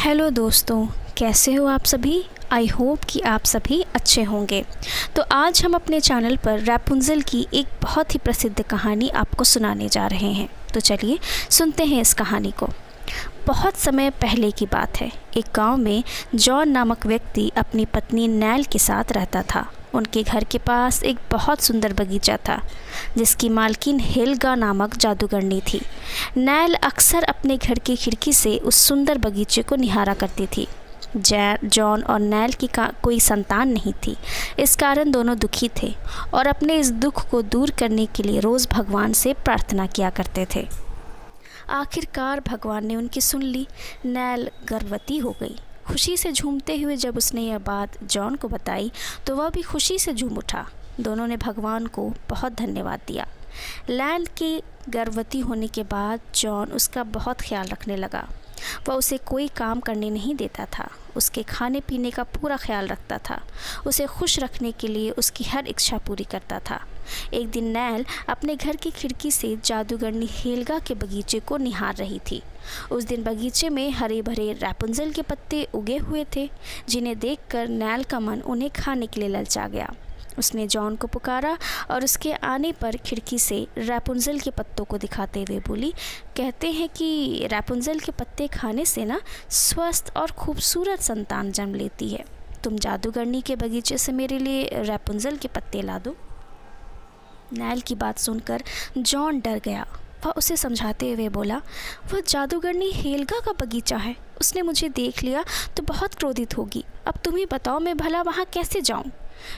Hello दोस्तों, कैसे हो आप सभी। आई होप कि आप सभी अच्छे होंगे। तो आज हम अपने चैनल पर रैपुंज़ल की एक बहुत ही प्रसिद्ध कहानी आपको सुनाने जा रहे हैं। तो चलिए सुनते हैं इस कहानी को। बहुत समय पहले की बात है। एक गांव में जॉन नामक व्यक्ति अपनी पत्नी नैल के साथ रहता था। उनके घर के पास एक बहुत सुंदर बगीचा था जिसकी मालकिन हेल्गा नामक जादूगरनी थी। नैल अक्सर अपने घर की खिड़की से उस सुंदर बगीचे को निहारा करती थी। जॉन और नैल की कोई संतान नहीं थी। इस कारण दोनों दुखी थे और अपने इस दुख को दूर करने के लिए रोज़ भगवान से प्रार्थना किया करते थे। आखिरकार भगवान ने उनकी सुन ली। नैल गर्भवती हो गई। खुशी से झूमते हुए जब उसने यह बात जॉन को बताई तो वह भी खुशी से झूम उठा। दोनों ने भगवान को बहुत धन्यवाद दिया। नैल के गर्भवती होने के बाद जॉन उसका बहुत ख्याल रखने लगा। वह उसे कोई काम करने नहीं देता था। उसके खाने पीने का पूरा ख्याल रखता था। उसे खुश रखने के लिए उसकी हर इच्छा पूरी करता था। एक दिन नैल अपने घर की खिड़की से जादूगरनी हेल्गा के बगीचे को निहार रही थी। उस दिन बगीचे में हरे भरे रैपुंज़ल के पत्ते उगे हुए थे, जिन्हें देखकर नैल का मन उन्हें खाने के लिए ललचा गया। उसने जॉन को पुकारा और उसके आने पर खिड़की से रैपुंज़ल के पत्तों को दिखाते हुए बोली, कहते हैं कि रैपुंज़ल के पत्ते खाने से ना स्वस्थ और खूबसूरत संतान जन्म लेती है। तुम जादूगरनी के बगीचे से मेरे लिए रैपुंज़ल के पत्ते ला दो। नैल की बात सुनकर जॉन डर गया। वह उसे समझाते हुए बोला, वह जादूगरनी हेल्गा का बगीचा है। उसने मुझे देख लिया तो बहुत क्रोधित होगी। अब तुम ही बताओ मैं भला वहाँ कैसे जाऊँ।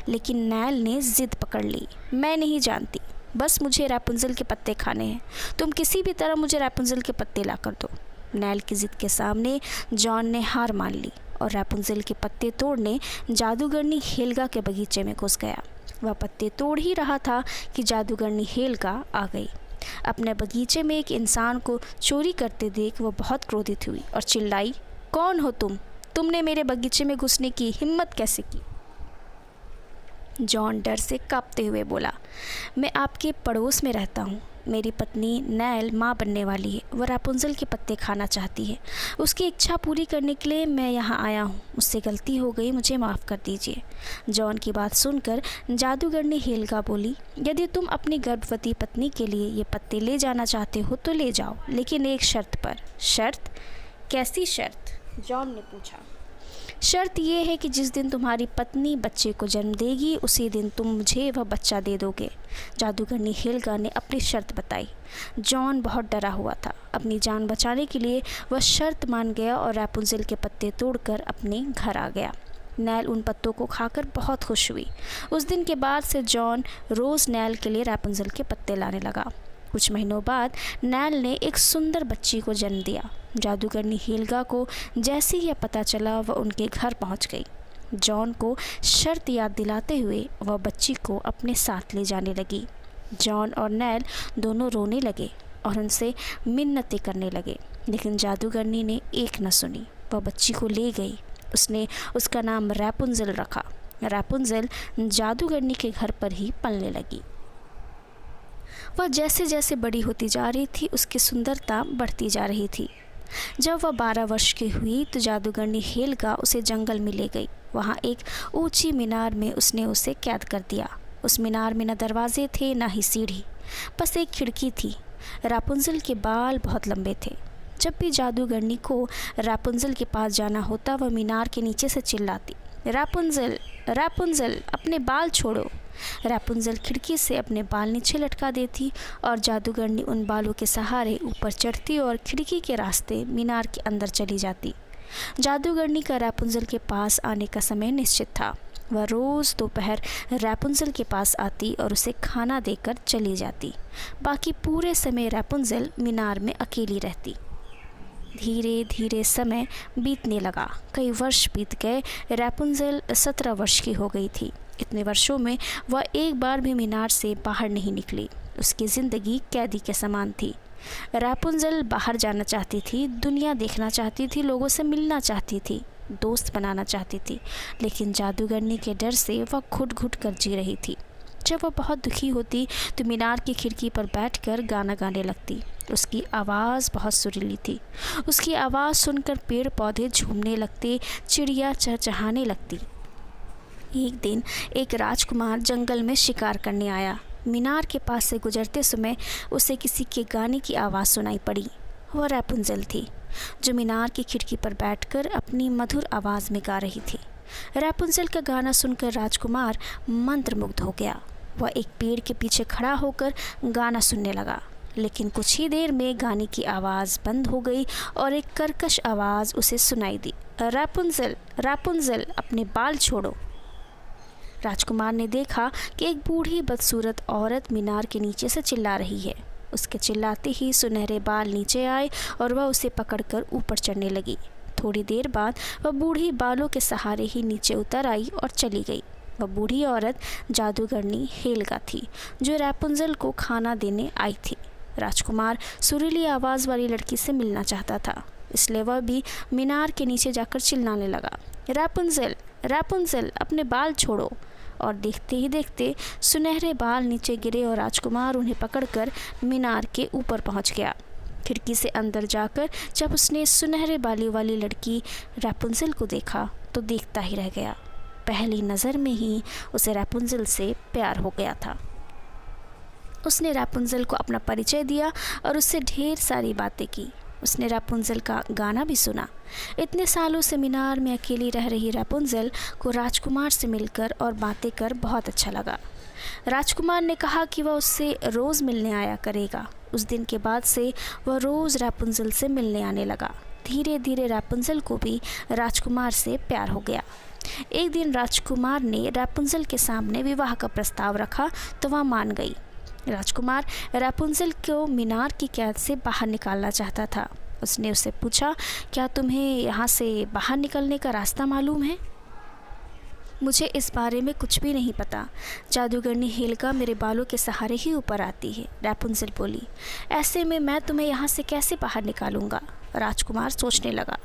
लेकिन नैल ने जिद पकड़ ली, मैं नहीं जानती, बस मुझे रैपुंज़ल के पत्ते खाने हैं। तुम किसी भी तरह मुझे रैपुंज़ल के पत्ते ला कर दो। नैल की जिद के सामने जॉन ने हार मान ली और रैपुंज़ल के पत्ते तोड़ने जादूगरनी हेल्गा के बगीचे में घुस गया। वह पत्ते तोड़ ही रहा था कि जादूगरनी हेल्गा आ गई। अपने बगीचे में एक इंसान को चोरी करते देख वह बहुत क्रोधित हुई और चिल्लाई, कौन हो तुम? तुमने मेरे बगीचे में घुसने की हिम्मत कैसे की? जॉन डर से कांपते हुए बोला, मैं आपके पड़ोस में रहता हूँ। मेरी पत्नी नैल माँ बनने वाली है। वह रैपुंज़ल के पत्ते खाना चाहती है। उसकी इच्छा पूरी करने के लिए मैं यहाँ आया हूँ। मुझसे गलती हो गई, मुझे माफ़ कर दीजिए। जॉन की बात सुनकर जादूगरनी हेल्गा बोली, यदि तुम अपनी गर्भवती पत्नी के लिए ये पत्ते ले जाना चाहते हो तो ले जाओ, लेकिन एक शर्त पर। शर्त? कैसी शर्त? जॉन ने पूछा। शर्त यह है कि जिस दिन तुम्हारी पत्नी बच्चे को जन्म देगी उसी दिन तुम मुझे वह बच्चा दे दोगे। जादूगरनी हेल्गा ने अपनी शर्त बताई। जॉन बहुत डरा हुआ था। अपनी जान बचाने के लिए वह शर्त मान गया और रैपुंज़ल के पत्ते तोड़कर अपने घर आ गया। नैल उन पत्तों को खाकर बहुत खुश हुई। उस दिन के बाद से जॉन रोज़ नैल के लिए रैपुंज़ल के पत्ते लाने लगा। कुछ महीनों बाद नैल ने एक सुंदर बच्ची को जन्म दिया। जादूगरनी हेल्गा को जैसे ही यह पता चला वह उनके घर पहुंच गई। जॉन को शर्त याद दिलाते हुए वह बच्ची को अपने साथ ले जाने लगी। जॉन और नैल दोनों रोने लगे और उनसे मिन्नतें करने लगे, लेकिन जादूगरनी ने एक न सुनी। वह बच्ची को ले गई। उसने उसका नाम रैपुंज़ल रखा। रैपुंज़ल जादूगरनी के घर पर ही पलने लगी। वह जैसे जैसे बड़ी होती जा रही थी उसकी सुंदरता बढ़ती जा रही थी। जब वह 12 वर्ष की हुई तो जादूगरनी हेल्गा उसे जंगल में ले गई। वहाँ एक ऊंची मीनार में उसने उसे कैद कर दिया। उस मीनार में न दरवाजे थे न ही सीढ़ी, बस एक खिड़की थी। रैपुंज़ल के बाल बहुत लंबे थे। जब भी जादूगरनी को रैपुंज़ल के पास जाना होता वह मीनार के नीचे से चिल्लाती, रैपुंज़ल, रैपुंज़ल, अपने बाल छोड़ो। रैपुंज़ल खिड़की से अपने बाल नीचे लटका देती और जादूगरनी उन बालों के सहारे ऊपर चढ़ती और खिड़की के रास्ते मीनार के अंदर चली जाती। जादूगरनी का रैपुंज़ल के पास आने का समय निश्चित था। वह रोज़ दोपहर रैपुंज़ल के पास आती और उसे खाना देकर चली जाती। बाकी पूरे समय रैपुंज़ल मीनार में अकेली रहती। धीरे धीरे समय बीतने लगा। कई वर्ष बीत गए। रैपुंज़ल 17 वर्ष की हो गई थी। इतने वर्षों में वह एक बार भी मीनार से बाहर नहीं निकली। उसकी ज़िंदगी कैदी के समान थी। रैपुंज़ल बाहर जाना चाहती थी, दुनिया देखना चाहती थी, लोगों से मिलना चाहती थी, दोस्त बनाना चाहती थी, लेकिन जादूगरनी के डर से वह घुट घुट कर जी रही थी। जब वह बहुत दुखी होती तो मीनार की खिड़की पर बैठकर गाना गाने लगती। उसकी आवाज़ बहुत सुरीली थी। उसकी आवाज़ सुनकर पेड़ पौधे झूमने लगते, चिड़िया चहचहाने लगती। एक दिन एक राजकुमार जंगल में शिकार करने आया। मीनार के पास से गुजरते समय उसे किसी के गाने की आवाज़ सुनाई पड़ी। वह रैपुंज़ेल थी, जो मीनार की खिड़की पर बैठकर अपनी मधुर आवाज़ में गा रही थी। रैपुंज़ेल का गाना सुनकर राजकुमार मंत्रमुग्ध हो गया। वह एक पेड़ के पीछे खड़ा होकर गाना सुनने लगा, लेकिन कुछ ही देर में गाने की आवाज़ बंद हो गई और एक कर्कश आवाज़ उसे सुनाई दी। रैपुंज़ेल, रैपुंज़ेल, अपने बाल छोड़ो। राजकुमार ने देखा कि एक बूढ़ी बदसूरत औरत मीनार के नीचे से चिल्ला रही है। उसके चिल्लाते ही सुनहरे बाल नीचे आए और वह उसे पकड़कर ऊपर चढ़ने लगी। थोड़ी देर बाद वह बूढ़ी बालों के सहारे ही नीचे उतर आई और चली गई। वह बूढ़ी औरत जादूगरनी हेल्गा थी, जो रैपुंज़ेल को खाना देने आई थी। राजकुमार सुरीली आवाज़ वाली लड़की से मिलना चाहता था, इसलिए वह भी मीनार के नीचे जाकर चिल्लाने लगा, रैपुंज़ेल, रैपुंज़ेल, अपने बाल छोड़ो। और देखते ही देखते सुनहरे बाल नीचे गिरे और राजकुमार उन्हें पकड़कर मीनार के ऊपर पहुंच गया। खिड़की से अंदर जाकर जब उसने सुनहरे बालों वाली लड़की रैपुंज़ेल को देखा तो देखता ही रह गया। पहली नज़र में ही उसे रैपुंज़ेल से प्यार हो गया था। उसने रैपुंज़ेल को अपना परिचय दिया और उससे ढेर सारी बातें की। उसने रैपुंज़ेल का गाना भी सुना। इतने सालों से मीनार में अकेली रह रही रैपुंज़ेल को राजकुमार से मिलकर और बातें कर बहुत अच्छा लगा। राजकुमार ने कहा कि वह उससे रोज़ मिलने आया करेगा। उस दिन के बाद से वह रोज़ रैपुंज़ेल से मिलने आने लगा। धीरे धीरे रैपुंज़ेल को भी राजकुमार से प्यार हो गया। एक दिन राजकुमार ने रैपुंज़ेल के सामने विवाह का प्रस्ताव रखा तो वह मान गई। राजकुमार रैपुंज़ेल को मीनार की कैद से बाहर निकालना चाहता था। उसने उससे पूछा, क्या तुम्हें यहाँ से बाहर निकलने का रास्ता मालूम है? मुझे इस बारे में कुछ भी नहीं पता। जादूगरनी हेल्गा मेरे बालों के सहारे ही ऊपर आती है, रैपुंज़ेल बोली। ऐसे में मैं तुम्हें यहाँ से कैसे बाहर निकालूंगा? राजकुमार सोचने लगा।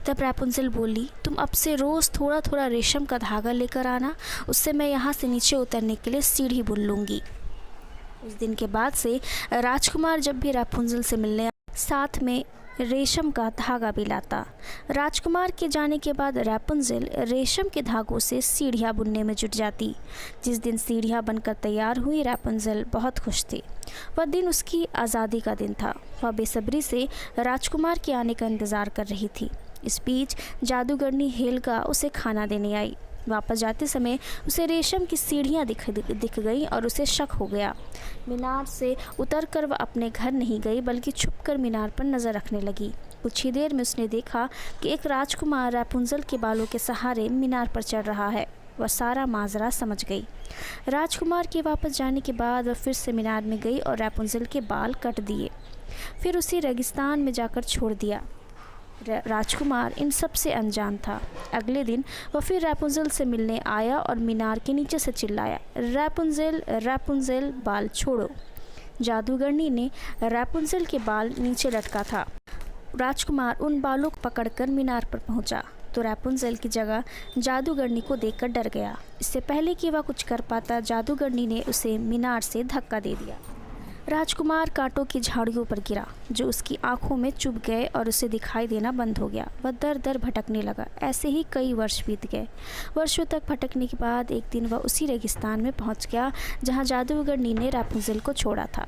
तब रैपुंज़ेल बोली, तुम अब से रोज़ थोड़ा थोड़ा रेशम का धागा लेकर आना, उससे मैं यहाँ से नीचे उतरने के लिए सीढ़ी बुन लूँगी। उस दिन के बाद से राजकुमार जब भी रैपुंज़ेल से मिलने साथ में रेशम का धागा भी लाता। राजकुमार के जाने के बाद रैपुंज़ेल रेशम के धागों से सीढ़ियाँ बुनने में जुट जाती। जिस दिन सीढ़ियाँ बनकर तैयार हुई, रैपुंज़ेल बहुत खुश थी। वह दिन उसकी आज़ादी का दिन था। वह बेसब्री से राजकुमार के आने का इंतज़ार कर रही थी। इस बीच जादूगरनी हेल्गा उसे खाना देने आई। वापस जाते समय उसे रेशम की सीढ़ियाँ दिख गई और उसे शक हो गया। मीनार से उतरकर वह अपने घर नहीं गई, बल्कि छुपकर मीनार पर नज़र रखने लगी। कुछ ही देर में उसने देखा कि एक राजकुमार रैपुंज़ेल के बालों के सहारे मीनार पर चढ़ रहा है। वह सारा माजरा समझ गई। राजकुमार के वापस जाने के बाद वह फिर से मीनार में गई और रैपुंज़ेल के बाल कट दिए, फिर उसे रेगिस्तान में जाकर छोड़ दिया। राजकुमार इन सब से अनजान था। अगले दिन वह फिर रैपुंज़ेल से मिलने आया और मीनार के नीचे से चिल्लाया, रैपुंज़ेल, रैपुंज़ेल, बाल छोड़ो। जादूगरनी ने रैपुंज़ेल के बाल नीचे लटका था। राजकुमार उन बालों को पकड़कर मीनार पर पहुंचा तो रैपुंज़ेल की जगह जादूगरनी को देखकर डर गया। इससे पहले कि वह कुछ कर पाता, जादूगरनी ने उसे मीनार से धक्का दे दिया। राजकुमार कांटों की झाड़ियों पर गिरा, जो उसकी आंखों में चुभ गए और उसे दिखाई देना बंद हो गया। वह दर दर भटकने लगा। ऐसे ही कई वर्ष बीत गए। वर्षों तक भटकने के बाद एक दिन वह उसी रेगिस्तान में पहुंच गया जहां जादूगरनी ने रैपुंज़ेल को छोड़ा था।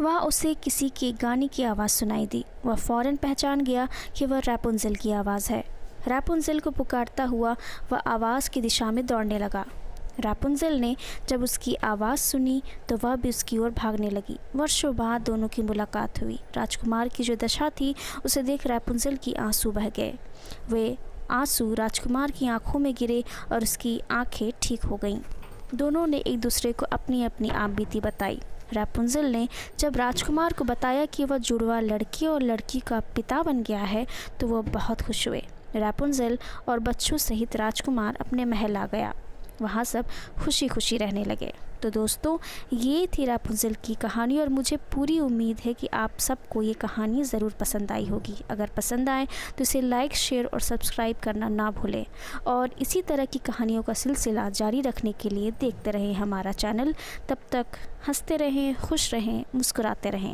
वहाँ उसे किसी के गाने की आवाज़ सुनाई दी। वह फ़ौरन पहचान गया कि वह रैपुंज़ेल की आवाज़ है। रैपुंज़ेल को पुकारता हुआ वह आवाज़ की दिशा में दौड़ने लगा। रैपुंज़ेल ने जब उसकी आवाज़ सुनी तो वह भी उसकी ओर भागने लगी। वर्षों बाद दोनों की मुलाकात हुई। राजकुमार की जो दशा थी उसे देख रैपुंज़ेल की आंसू बह गए। वे आंसू राजकुमार की आंखों में गिरे और उसकी आंखें ठीक हो गईं। दोनों ने एक दूसरे को अपनी अपनी आप बीती बताई। रैपुंज़ेल ने जब राजकुमार को बताया कि वह जुड़वा लड़की और लड़की का पिता बन गया है तो वह बहुत खुश हुए। रैपुंज़ेल और बच्चों सहित राजकुमार अपने महल आ गया। वहाँ सब खुशी खुशी रहने लगे। तो दोस्तों, ये थी रापुंज़ल की कहानी और मुझे पूरी उम्मीद है कि आप सबको ये कहानी ज़रूर पसंद आई होगी। अगर पसंद आए तो इसे लाइक, शेयर और सब्सक्राइब करना ना भूलें और इसी तरह की कहानियों का सिलसिला जारी रखने के लिए देखते रहें हमारा चैनल। तब तक हंसते रहें, खुश रहें, मुस्कुराते रहें।